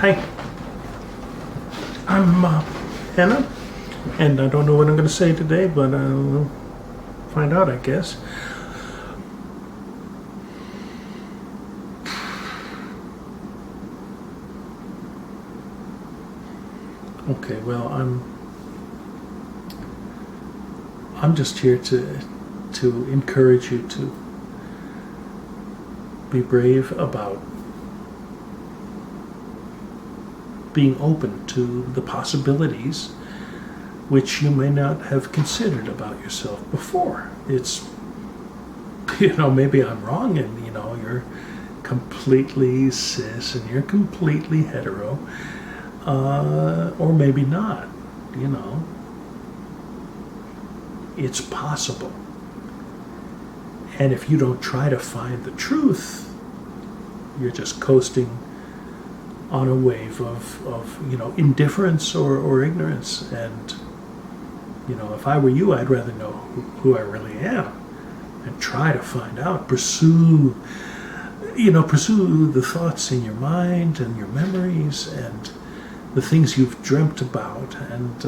Hi, I'm Hannah, and I don't know what I'm going to say today, but I'll find out, I guess. Okay, well, I'm just here to encourage you to be brave about being open to the possibilities which you may not have considered about yourself before. It's, maybe I'm wrong and, you're completely cis and you're completely hetero, or maybe not, It's possible. And if you don't try to find the truth, you're just coasting on a wave of indifference or ignorance. And if I were you, I'd rather know who I really am and try to find out, pursue the thoughts in your mind and your memories and the things you've dreamt about, and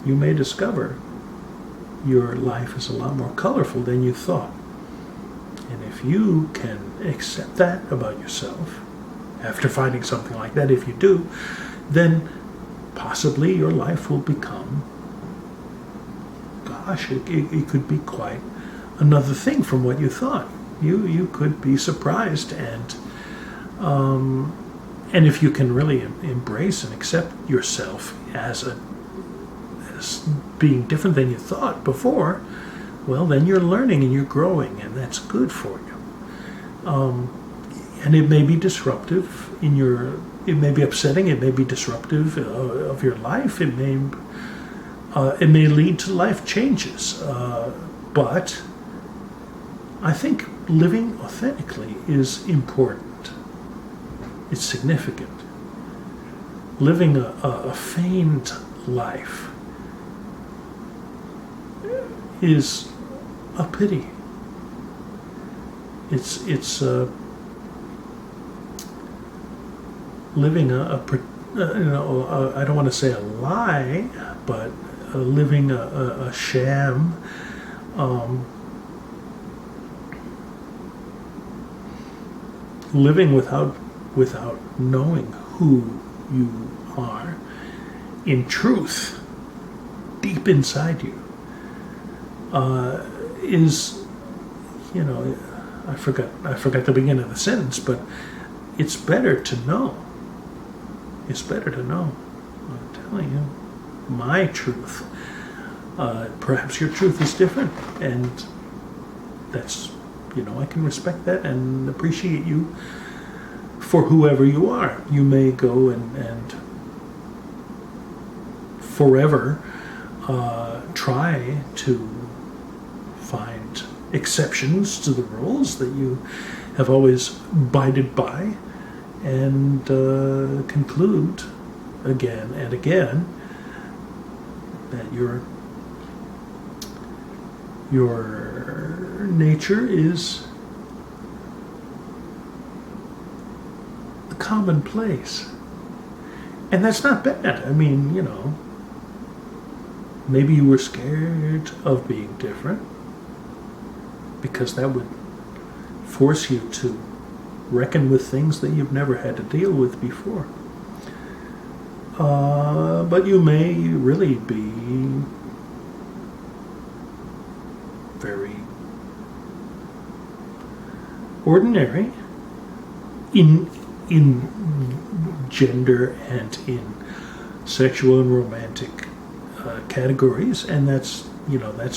you may discover your life is a lot more colorful than you thought. And if you can accept that about yourself, after finding something like that, if you do, then possibly your life will become, it could be quite another thing from what you thought. You could be surprised, and if you can really embrace and accept yourself as being different than you thought before, well, then you're learning and you're growing, and that's good for you. And it may be disruptive it may be upsetting, it may be disruptive of your life, it may lead to life changes, but I think living authentically is important. It's significant. Living a feigned life is a pity. It's living I don't want to say a lie, but living a sham. Living without knowing who you are in truth, deep inside you, is, I forgot the beginning of the sentence, but it's better to know. It's better to know. I'm telling you, my truth. Perhaps your truth is different, and that's, I can respect that and appreciate you for whoever you are. You may go and forever try to find exceptions to the rules that you have always abided by, and conclude again and again that your nature is a commonplace. And that's not bad. I mean, maybe you were scared of being different because that would force you to reckon with things that you've never had to deal with before. But you may really be very ordinary in gender and in sexual and romantic categories, and that's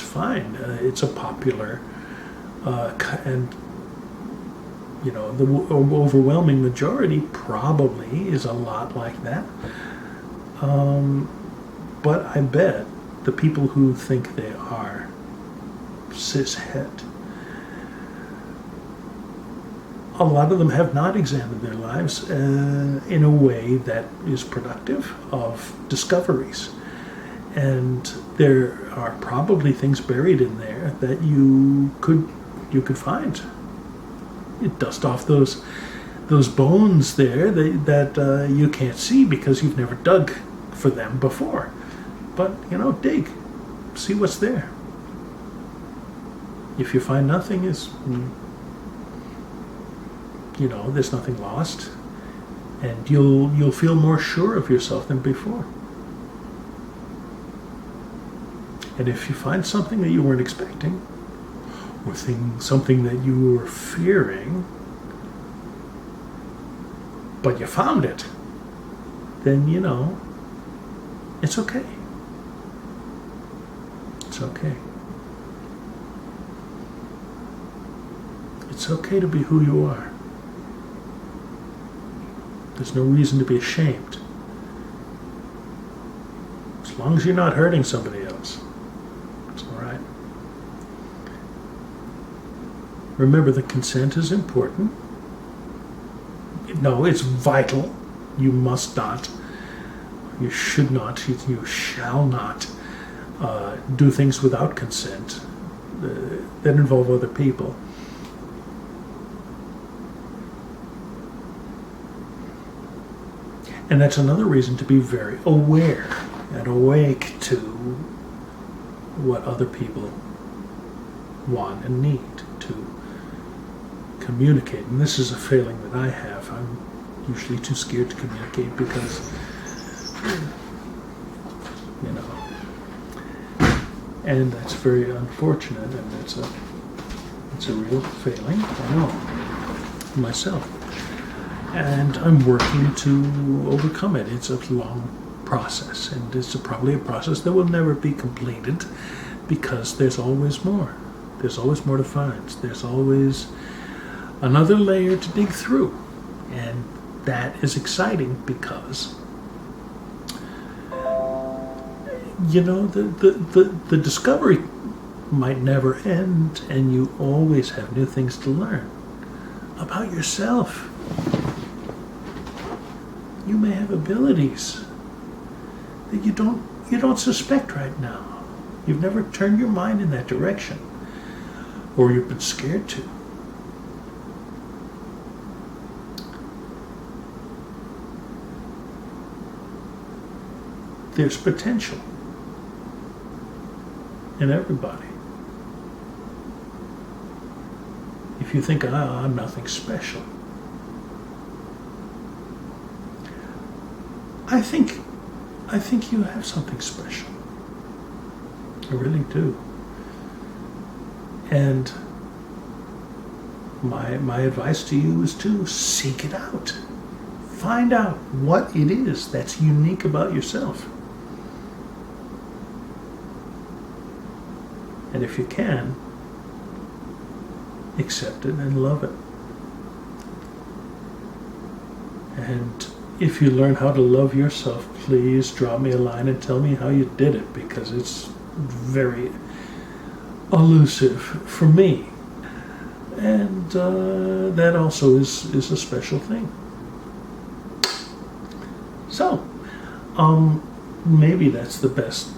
fine. It's a popular and the overwhelming majority probably is a lot like that. But I bet the people who think they are cishet, a lot of them have not examined their lives in a way that is productive of discoveries. And there are probably things buried in there that you could find. You dust off those those bones there that you can't see because you've never dug for them before. But, dig. See what's there. If you find nothing, there's nothing lost. And you'll feel more sure of yourself than before. And if you find something that you weren't expecting, or something that you were fearing, but you found it, then, it's okay. It's okay. It's okay to be who you are. There's no reason to be ashamed. As long as you're not hurting somebody else, it's all right. Remember that consent is important. No, it's vital. You must not, you should not, you shall not do things without consent that involve other people. And that's another reason to be very aware and awake to what other people want and need to communicate. And this is a failing that I have. I'm usually too scared to communicate because, and that's very unfortunate, and it's a real failing, I know, myself. And I'm working to overcome it. It's a long process, and it's probably a process that will never be completed because there's always more. There's always more to find. There's always another layer to dig through, and that is exciting because the discovery might never end, and you always have new things to learn about yourself. You may have abilities that you don't suspect right now. You've never turned your mind in that direction, or you've been scared to. There's potential in everybody. If you think, I'm nothing special, I think you have something special. I really do. And my advice to you is to seek it out. Find out what it is that's unique about yourself. And if you can, accept it and love it. And if you learn how to love yourself, please drop me a line and tell me how you did it, because it's very elusive for me. And that also is a special thing. So, maybe that's the best,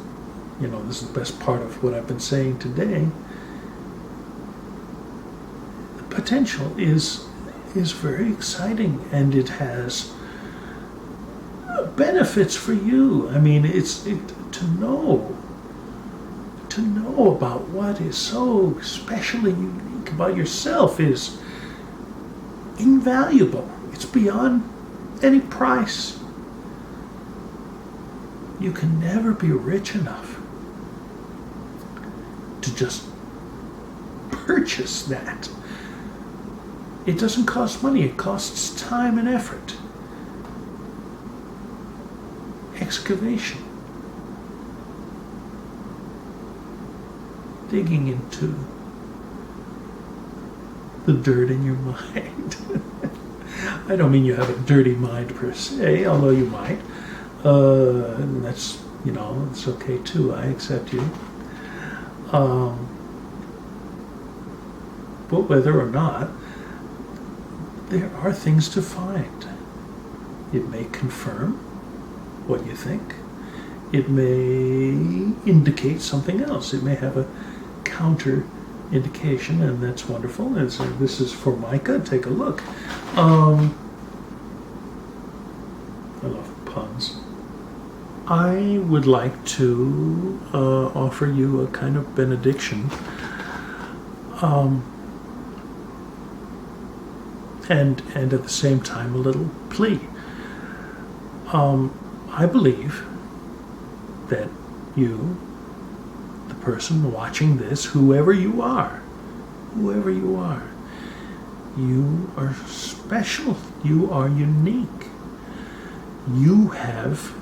this is the best part of what I've been saying today. The potential is very exciting, and it has benefits for you. I mean, to know about what is so specially unique about yourself is invaluable. It's beyond any price. You can never be rich enough to just purchase that. It doesn't cost money, it costs time and effort. Excavation. Digging into the dirt in your mind. I don't mean you have a dirty mind per se, although you might. And that's, it's okay too. I accept you. But whether or not, there are things to find. It may confirm what you think. It may indicate something else. It may have a counter indication, and that's wonderful. And so this is for Micah. Take a look. I love puns. I would like to offer you a kind of benediction, and at the same time a little plea. I believe that you, the person watching this, whoever you are, you are special. You are unique. You have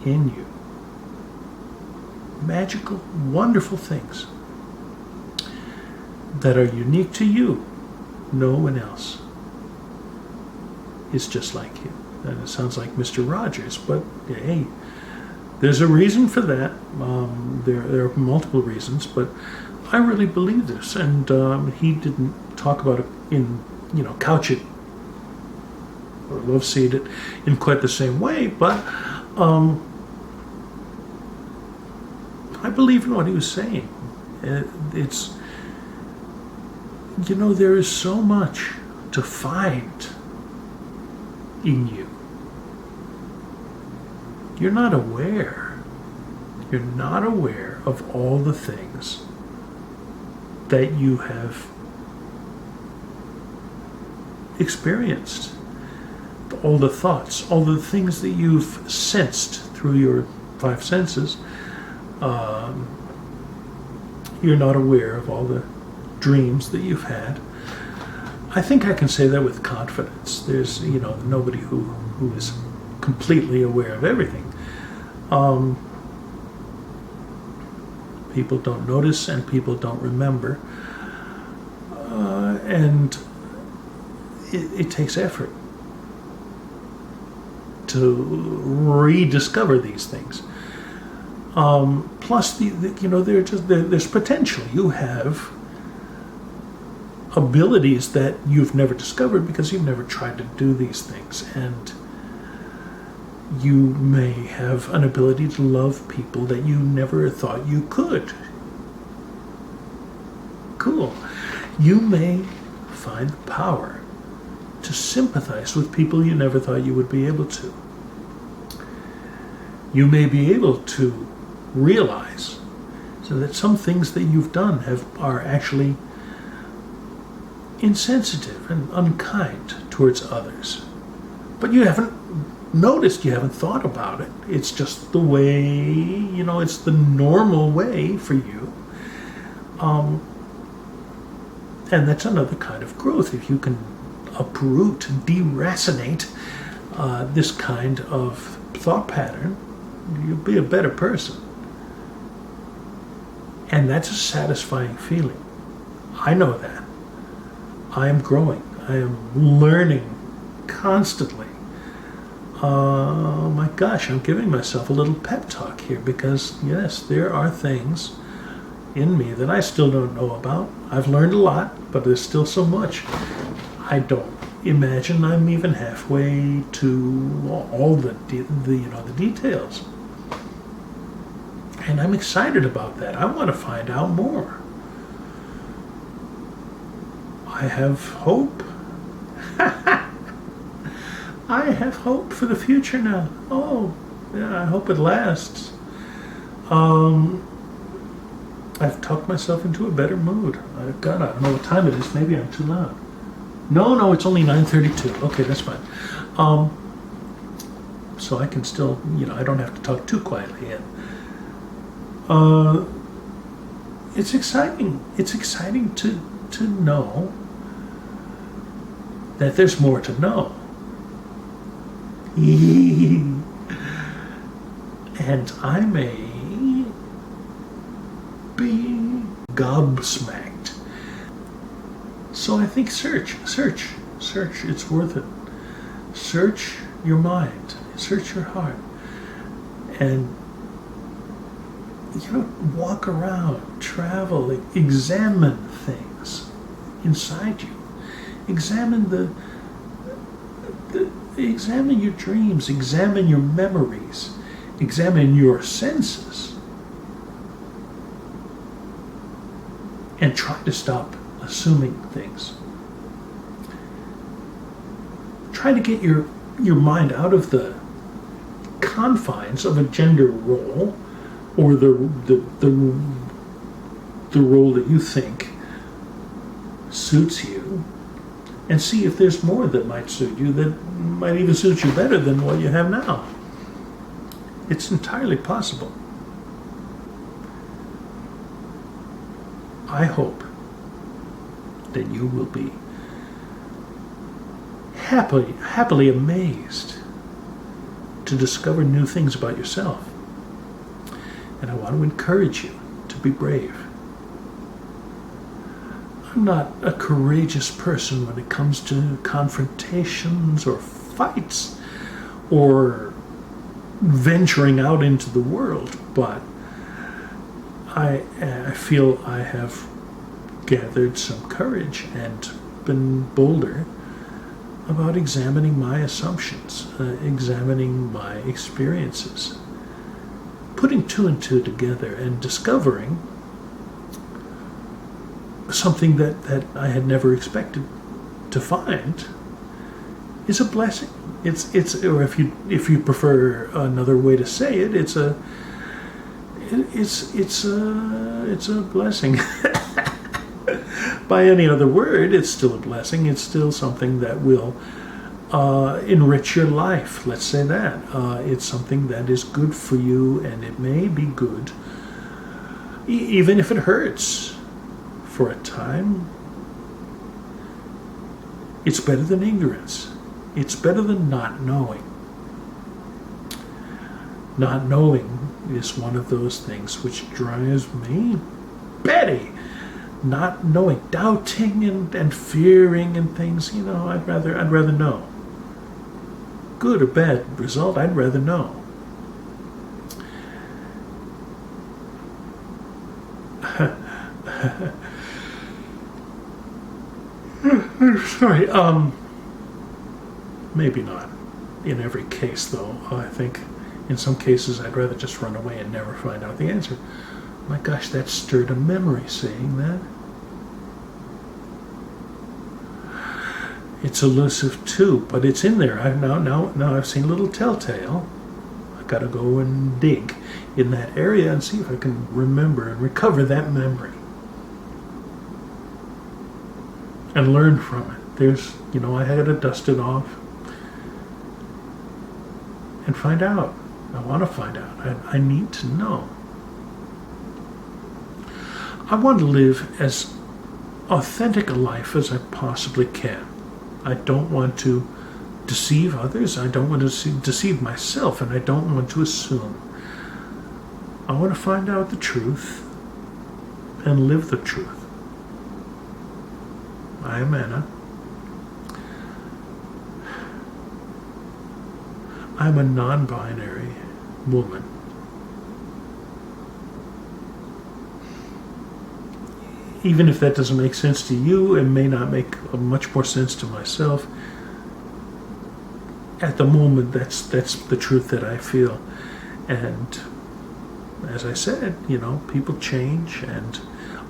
in you magical, wonderful things that are unique to you. No one else is just like you. And it sounds like Mr. Rogers, but hey, there's a reason for that. There are multiple reasons, but I really believe this. And he didn't talk about it in, couch it or love seed it in quite the same way, but I believe in what he was saying. It's, there is so much to find in you. You're not aware of all the things that you have experienced, all the thoughts, all the things that you've sensed through your five senses. You're not aware of all the dreams that you've had. I think I can say that with confidence. There's, nobody who is completely aware of everything. People don't notice and people don't remember. And it takes effort to rediscover these things. Plus, there's potential. You have abilities that you've never discovered because you've never tried to do these things, and you may have an ability to love people that you never thought you could. Cool. You may find the power to sympathize with people you never thought you would be able to. You may be able to realize so that some things that you've done are actually insensitive and unkind towards others. But you haven't noticed, you haven't thought about it. It's just the way, it's the normal way for you. And that's another kind of growth. If you can uproot, deracinate this kind of thought pattern, you'll be a better person. And that's a satisfying feeling. I know that. I am growing. I am learning constantly. Oh my gosh, I'm giving myself a little pep talk here because, yes, there are things in me that I still don't know about. I've learned a lot, but there's still so much. I don't imagine I'm even halfway to all the details. And I'm excited about that. I want to find out more. I have hope. I have hope for the future now. Oh, yeah, I hope it lasts. I've talked myself into a better mood. God, I don't know what time it is. Maybe I'm too loud. No, it's only 9:32. Okay, that's fine. So I can still, I don't have to talk too quietly yet. It's exciting. It's exciting to know that there's more to know. And I may be gobsmacked. So I think search. It's worth it. Search your mind. Search your heart. And walk around, travel, examine things inside you. Examine examine your dreams, examine your memories, examine your senses, and try to stop assuming things. Try to get your mind out of the confines of a gender role, or the role that you think suits you, and see if there's more that might suit you, that might even suit you better than what you have now. It's entirely possible. I hope that you will be happily amazed to discover new things about yourself. And I want to encourage you to be brave. I'm not a courageous person when it comes to confrontations or fights or venturing out into the world, but I feel I have gathered some courage and been bolder about examining my assumptions, examining my experiences, putting two and two together and discovering something that I had never expected to find is a blessing. It's or if you prefer another way to say it, it's a blessing. By any other word, it's still a blessing. It's still something that will enrich your life. Let's say that. It's something that is good for you, and it may be good, even if it hurts for a time. It's better than ignorance. It's better than not knowing. Not knowing is one of those things which drives me batty. Not knowing, doubting and fearing and things, I'd rather know. Good or bad result, I'd rather know. Sorry, maybe not in every case, though. I think in some cases I'd rather just run away and never find out the answer. My gosh, that stirred a memory saying that. It's elusive too, but it's in there. Now I've seen a little telltale. I gotta go and dig in that area and see if I can remember and recover that memory and learn from it. There's, I had to dust it off and find out. I want to find out. I need to know. I want to live as authentic a life as I possibly can. I don't want to deceive others. I don't want to deceive myself, and I don't want to assume. I want to find out the truth and live the truth. I am Anna. I'm a non-binary woman. Even if that doesn't make sense to you, it may not make much more sense to myself. At the moment, that's the truth that I feel. And as I said, people change and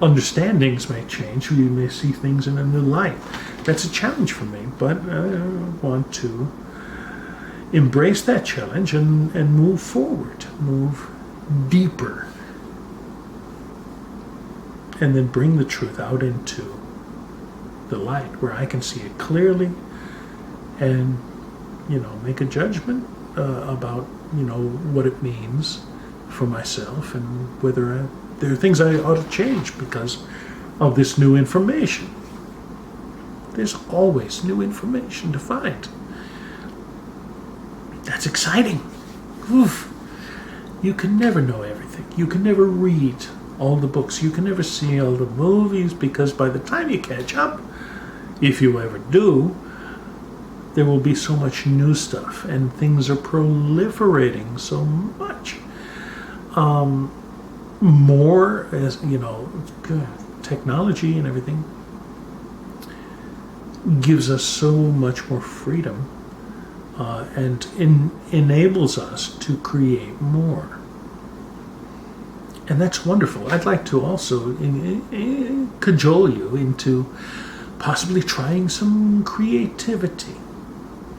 understandings may change. You may see things in a new light. That's a challenge for me, but I want to embrace that challenge and move forward, move deeper. And then bring the truth out into the light where I can see it clearly and, make a judgment about, what it means for myself and whether there are things I ought to change because of this new information. There's always new information to find. That's exciting. Oof. You can never know everything. You can never read all the books. You can never see all the movies because by the time you catch up, if you ever do, there will be so much new stuff and things are proliferating so much. More as, technology and everything gives us so much more freedom and enables us to create more. And that's wonderful. I'd like to also cajole you into possibly trying some creativity.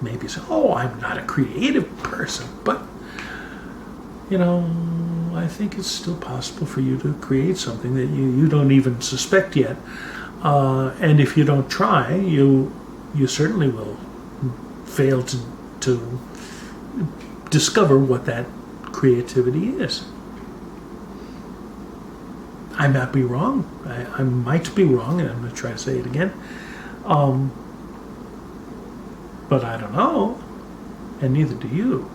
Maybe say, I'm not a creative person, but I think it's still possible for you to create something that you don't even suspect yet. And if you don't try, you certainly will fail to discover what that creativity is. I might be wrong. I might be wrong, and I'm going to try to say it again. But I don't know, and neither do you.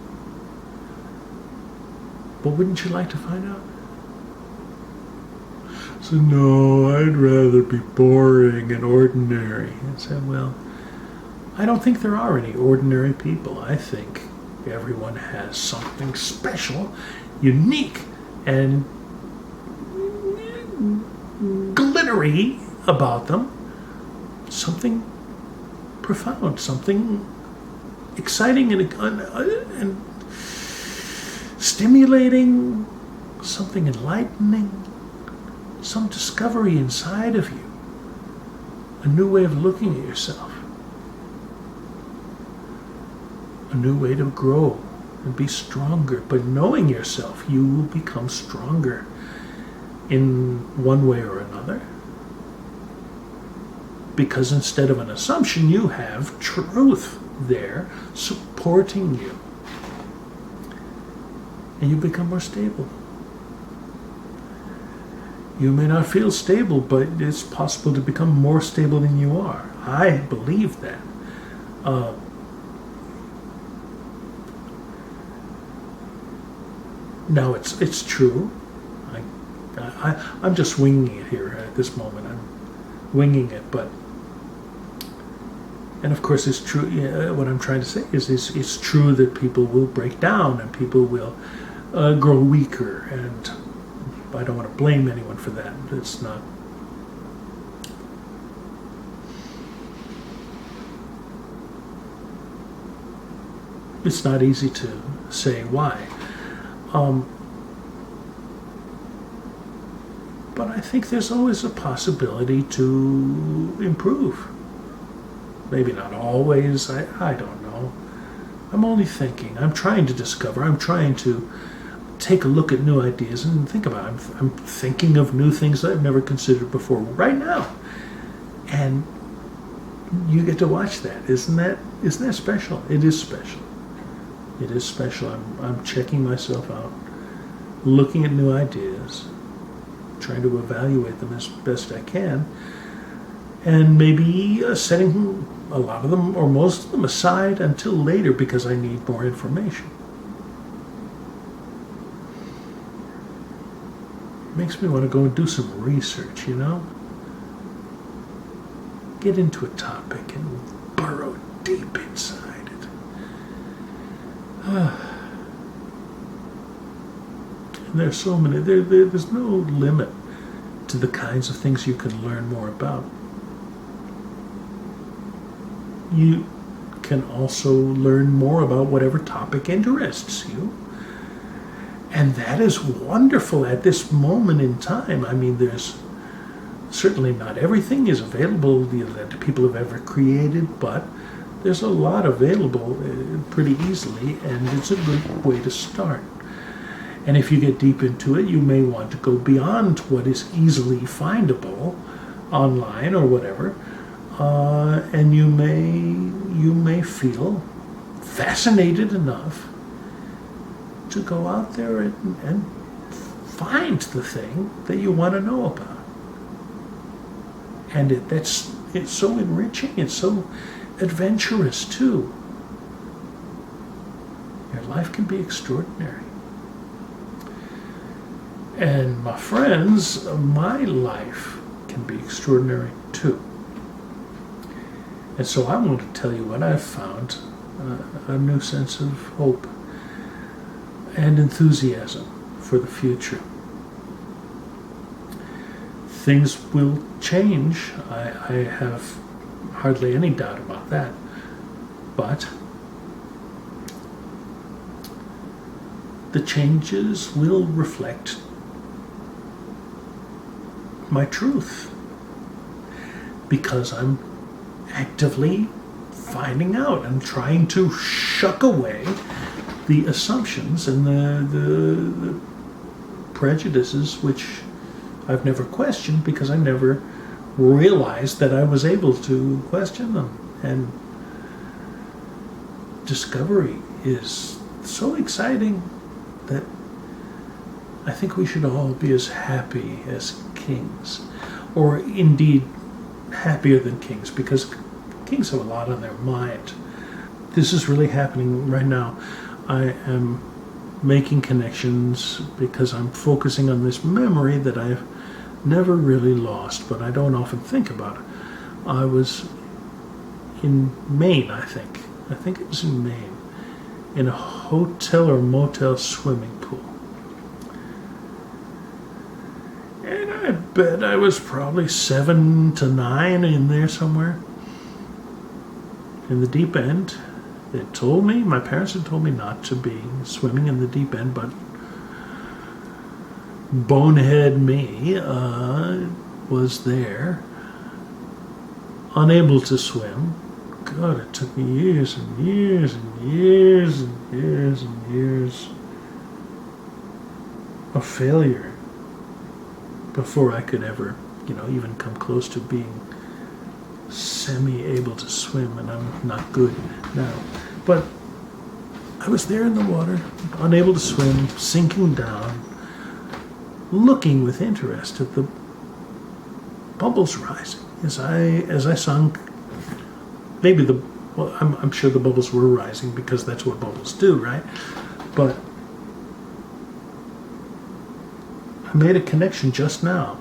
But wouldn't you like to find out? So no, I'd rather be boring and ordinary. And say, well, I don't think there are any ordinary people. I think everyone has something special, unique, and glittery about them. Something profound, something exciting and stimulating, something enlightening, some discovery inside of you, a new way of looking at yourself, a new way to grow and be stronger. But knowing yourself, you will become stronger in one way or another, because instead of an assumption, you have truth there supporting you, and you become more stable. You may not feel stable, but it's possible to become more stable than you are. I believe that. Now it's true. I'm just winging it here at this moment. I'm winging it, but, and of course it's true. What I'm trying to say is it's true that people will break down and people will grow weaker, and I don't want to blame anyone for that. It's not. It's not easy to say why. But I think there's always a possibility to improve. Maybe not always. I don't know. I'm only thinking. I'm trying to discover. I'm trying to take a look at new ideas and think about it. I'm thinking of new things that I've never considered before right now. And you get to watch that. Isn't that special? It is special. It is special. I'm checking myself out, looking at new ideas, trying to evaluate them as best I can, and maybe setting a lot of them or most of them aside until later because I need more information. Makes me want to go and do some research, Get into a topic and burrow deep inside it. And there's so many, there's no limit to the kinds of things you can learn more about. You can also learn more about whatever topic interests you. And that is wonderful at this moment in time. I mean, there's certainly not everything is available that people have ever created, but there's a lot available pretty easily, and it's a good way to start. And if you get deep into it, you may want to go beyond what is easily findable online or whatever, and you may feel fascinated enough to go out there and find the thing that you want to know about. And it's so enriching, it's so adventurous too. Your life can be extraordinary. And my friends, my life can be extraordinary too. And so I want to tell you what I've found, a new sense of hope and enthusiasm for the future. Things will change. I have hardly any doubt about that. But the changes will reflect my truth, because I'm actively finding out and trying to shuck away the assumptions and the prejudices which I've never questioned because I never realized that I was able to question them. And discovery is so exciting that I think we should all be as happy as kings, or indeed happier than kings, because kings have a lot on their mind. This is really happening right now. I am making connections because I'm focusing on this memory that I've never really lost, but I don't often think about it. I was in Maine, I think it was in Maine, in a hotel or motel swimming pool. And I bet I was probably 7 to 9 in there somewhere, in the deep end. They told me, my parents had told me not to be swimming in the deep end, but bonehead me was there, unable to swim. God, it took me years and years and years and years and years of failure before I could ever, even come close to being semi-able to swim, and I'm not good now. But I was there in the water, unable to swim, sinking down, looking with interest at the bubbles rising as I sunk. Maybe I'm sure the bubbles were rising because that's what bubbles do, right? But I made a connection just now,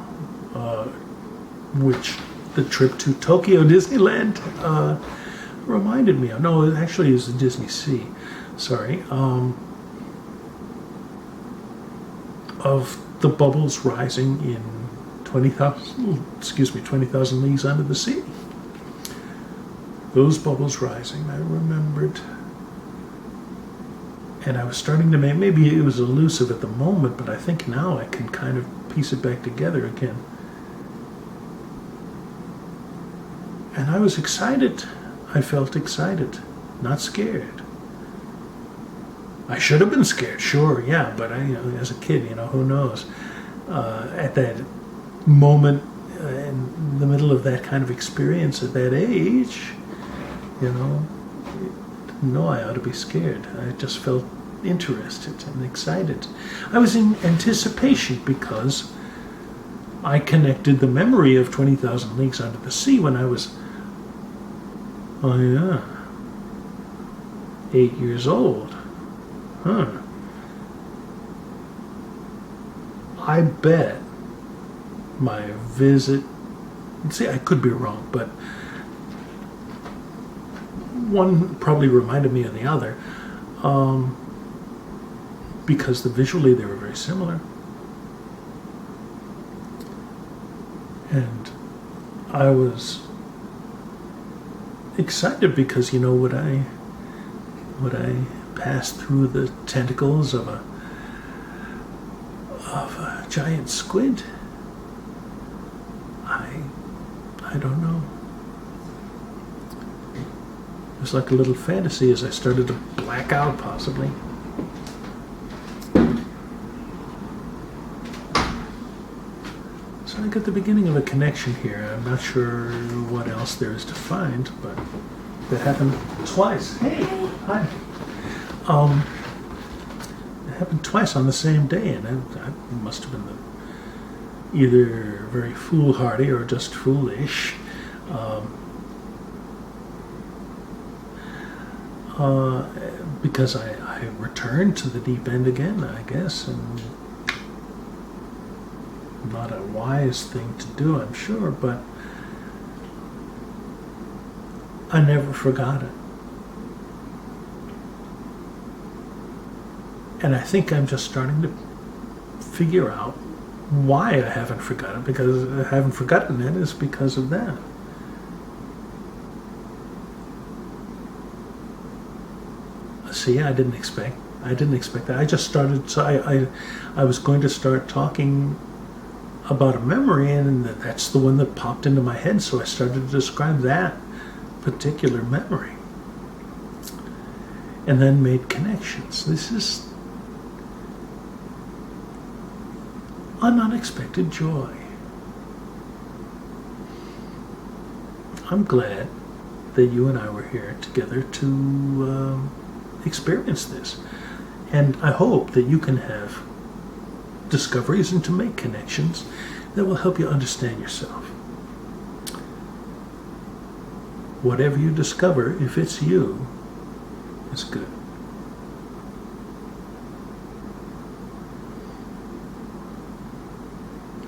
which the trip to Tokyo Disneyland reminded me of. No, it actually is the Disney Sea. Sorry. Of the bubbles rising in 20,000 Leagues Under the Sea. Those bubbles rising, I remembered. And I was starting to maybe it was elusive at the moment, but I think now I can kind of piece it back together again. And I was excited. I felt excited, not scared. I should have been scared, sure, yeah, but as a kid, who knows? At that moment, in the middle of that kind of experience at that age, didn't know I ought to be scared. I just felt interested and excited. I was in anticipation because I connected the memory of 20,000 Leagues Under the Sea when I was 8 years old. I bet my visit, I could be wrong, but one probably reminded me of the other, because visually they were very similar. And I was excited because, would I pass through the tentacles of a giant squid? I don't know. It was like a little fantasy as I started to black out, possibly. So I got the beginning of a connection here. I'm not sure what else there is to find, but that happened twice. Hey, hi. It happened twice on the same day, and I must have been either very foolhardy or just foolish. Because I returned to the deep end again, I guess, and not a wise thing to do, I'm sure, but I never forgot it. And I think I'm just starting to figure out why I haven't forgotten, because I haven't forgotten it is because of that. See, I didn't expect that. I just started, so I was going to start talking about a memory, and that's the one that popped into my head, so I started to describe that particular memory. and then made connections. This is an unexpected joy. I'm glad that you and I were here together to experience this. And I hope that you can have discoveries and to make connections that will help you understand yourself. Whatever you discover, if it's you, is good.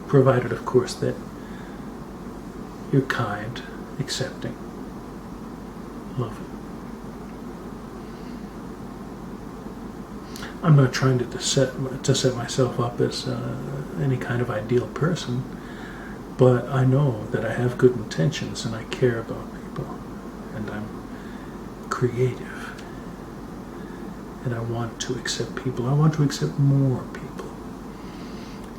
Provided, of course, that you're kind, accepting, loving. I'm not trying to set myself up as any kind of ideal person, but I know that I have good intentions and I care about people, and I'm creative, and I want to accept people. I want to accept more people.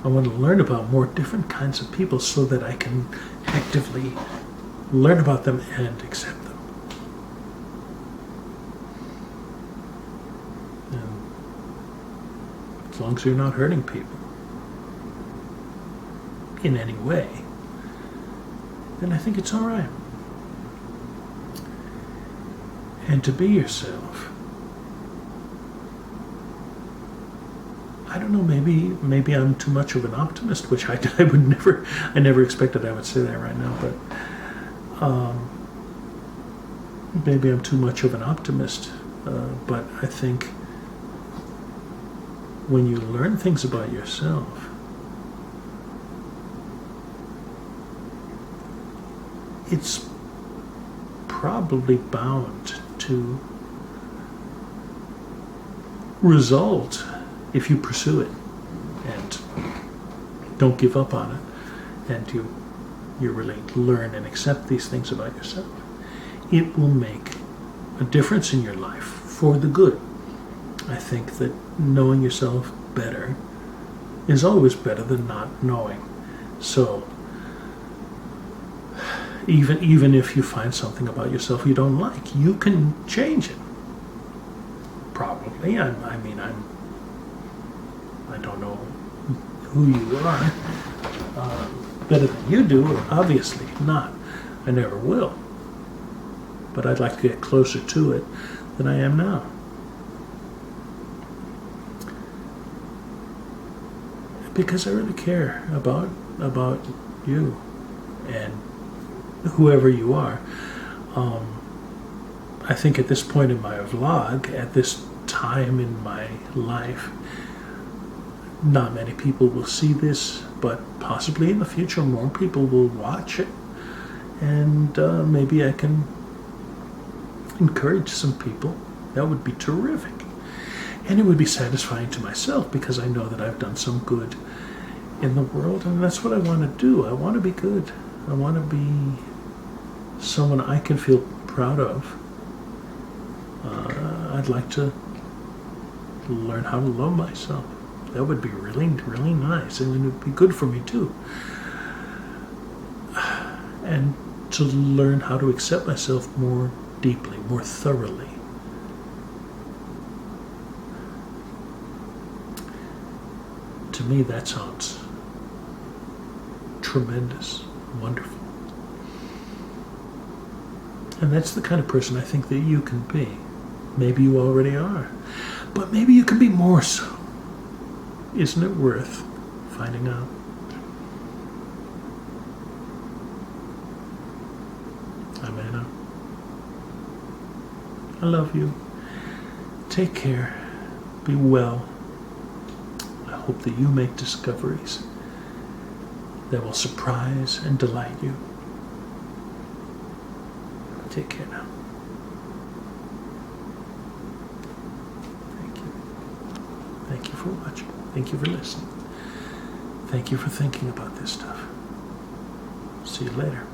I want to learn about more different kinds of people so that I can actively learn about them and accept them. And as long as you're not hurting people in any way, then I think it's all right. And to be yourself, I don't know, maybe I'm too much of an optimist, which I never expected I would say that right now, but maybe I'm too much of an optimist, but I think when you learn things about yourself, it's probably bound to result if you pursue it and don't give up on it, and you really learn and accept these things about yourself. It will make a difference in your life for the good. I think that knowing yourself better is always better than not knowing. So even if you find something about yourself you don't like, you can change it. Probably. I don't know who you are better than you do, obviously not. I never will. But I'd like to get closer to it than I am now. Because I really care about you and whoever you are. I think at this point in my vlog, at this time in my life, not many people will see this, but possibly in the future more people will watch it, and maybe I can encourage some people. That would be terrific. And it would be satisfying to myself because I know that I've done some good in the world, and that's what I want to do. I want to be good. I want to be someone I can feel proud of. I'd like to learn how to love myself. That would be really, really nice, and it would be good for me too. And to learn how to accept myself more deeply, more thoroughly. To me, that sounds tremendous, wonderful. And that's the kind of person I think that you can be. Maybe you already are, but maybe you can be more so. Isn't it worth finding out? I'm Anna. I love you. Take care. Be well. I hope that you make discoveries that will surprise and delight you. Take care now. Thank you. Thank you for watching. Thank you for listening. Thank you for thinking about this stuff. See you later.